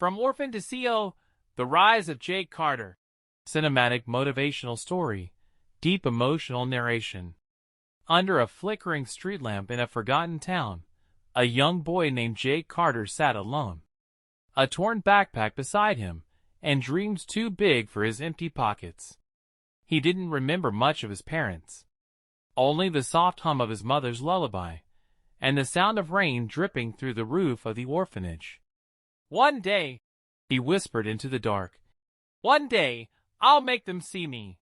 From Orphan to CEO, The Rise of Jake Carter. Cinematic motivational story, deep emotional narration. Under a flickering street lamp in a forgotten town, a young boy named Jake Carter sat alone. A torn backpack beside him, and dreams too big for his empty pockets. He didn't remember much of his parents. Only the soft hum of his mother's lullaby, and the sound of rain dripping through the roof of the orphanage. "One day," he whispered into the dark, "one day, I'll make them see me."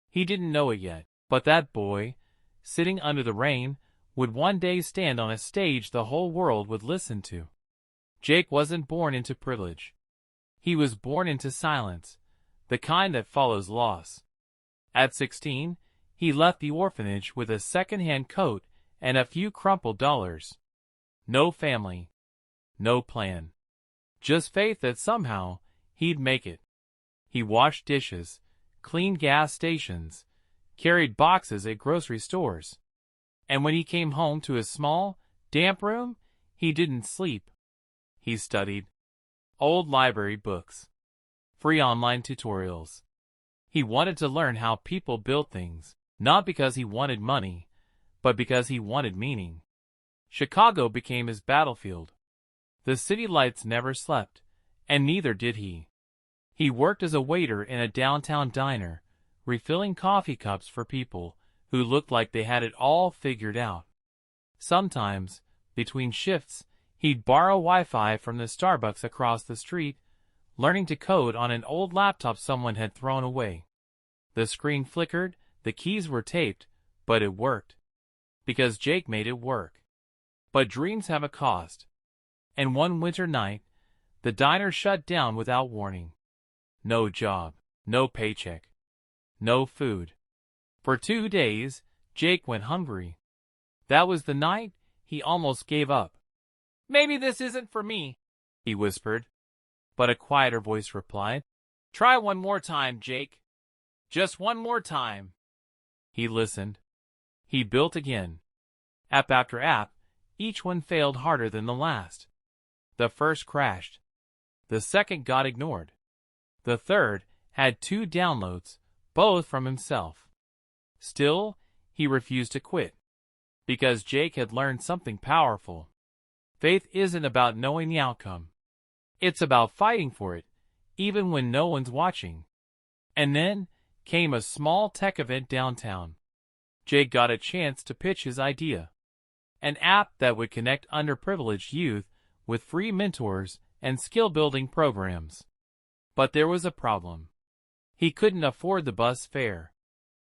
He didn't know it yet, but that boy, sitting under the rain, would one day stand on a stage the whole world would listen to. Jake wasn't born into privilege. He was born into silence, the kind that follows loss. At 16, he left the orphanage with a second-hand coat and a few crumpled dollars. No family. No plan. Just faith that somehow he'd make it. He washed dishes, cleaned gas stations, carried boxes at grocery stores. And when he came home to his small, damp room, he didn't sleep. He studied. Old library books. Free online tutorials. He wanted to learn how people built things, not because he wanted money, but because he wanted meaning. Chicago became his battlefield. The city lights never slept, and neither did he. He worked as a waiter in a downtown diner, refilling coffee cups for people who looked like they had it all figured out. Sometimes, between shifts, he'd borrow Wi-Fi from the Starbucks across the street, learning to code on an old laptop someone had thrown away. The screen flickered, the keys were taped, but it worked. Because Jake made it work. But dreams have a cost. And one winter night, the diner shut down without warning. No job, no paycheck, no food. For 2 days, Jake went hungry. That was the night he almost gave up. "Maybe this isn't for me," he whispered. But a quieter voice replied, "Try one more time, Jake. Just one more time." He listened. He built again. App after app, each one failed harder than the last. The first crashed. The second got ignored. The third had 2 downloads, both from himself. Still, he refused to quit. Because Jake had learned something powerful. Faith isn't about knowing the outcome. It's about fighting for it, even when no one's watching. And then came a small tech event downtown. Jake got a chance to pitch his idea. An app that would connect underprivileged youth with free mentors and skill-building programs. But there was a problem. He couldn't afford the bus fare.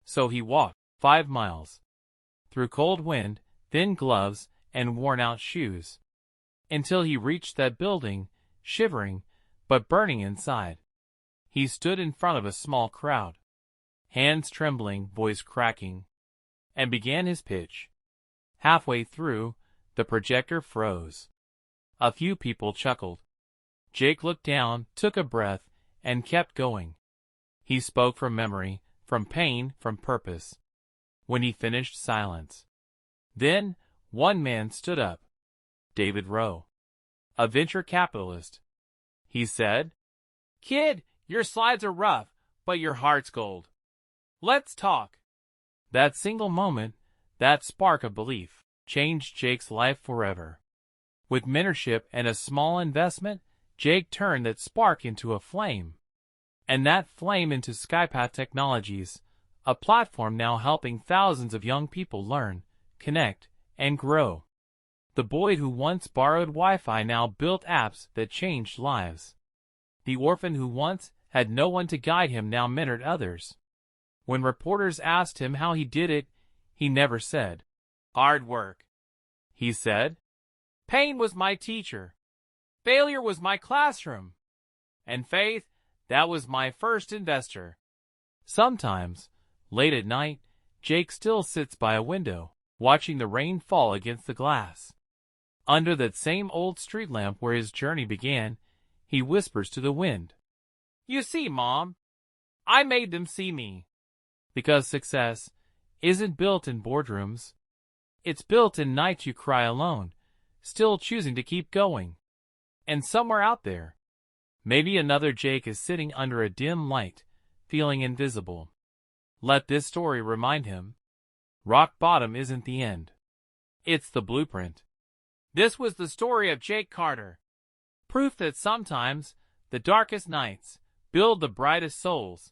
So he walked 5 miles. Through cold wind, thin gloves, and worn-out shoes. Until he reached that building, shivering, but burning inside. He stood in front of a small crowd. Hands trembling, voice cracking. And began his pitch. Halfway through, the projector froze. A few people chuckled. Jake looked down, took a breath, and kept going. He spoke from memory, from pain, from purpose. When he finished, silence. Then, one man stood up. David Rowe. A venture capitalist. He said, "Kid, your slides are rough, but your heart's gold. Let's talk." That single moment, that spark of belief, changed Jake's life forever. With mentorship and a small investment, Jake turned that spark into a flame. And that flame into Skypath Technologies, a platform now helping thousands of young people learn, connect, and grow. The boy who once borrowed Wi-Fi now built apps that changed lives. The orphan who once had no one to guide him now mentored others. When reporters asked him how he did it, he never said, "Hard work." He said, "Pain was my teacher. Failure was my classroom. And faith, that was my first investor." Sometimes, late at night, Jake still sits by a window, watching the rain fall against the glass. Under that same old street lamp where his journey began, he whispers to the wind, "You see, Mom, I made them see me." Because success isn't built in boardrooms. It's built in nights you cry alone, still choosing to keep going. And somewhere out there, Maybe another Jake is sitting under a dim light, feeling invisible. Let this story remind him, rock bottom isn't the end. It's the blueprint. This was the story of Jake Carter. Proof that sometimes the darkest nights build the brightest souls.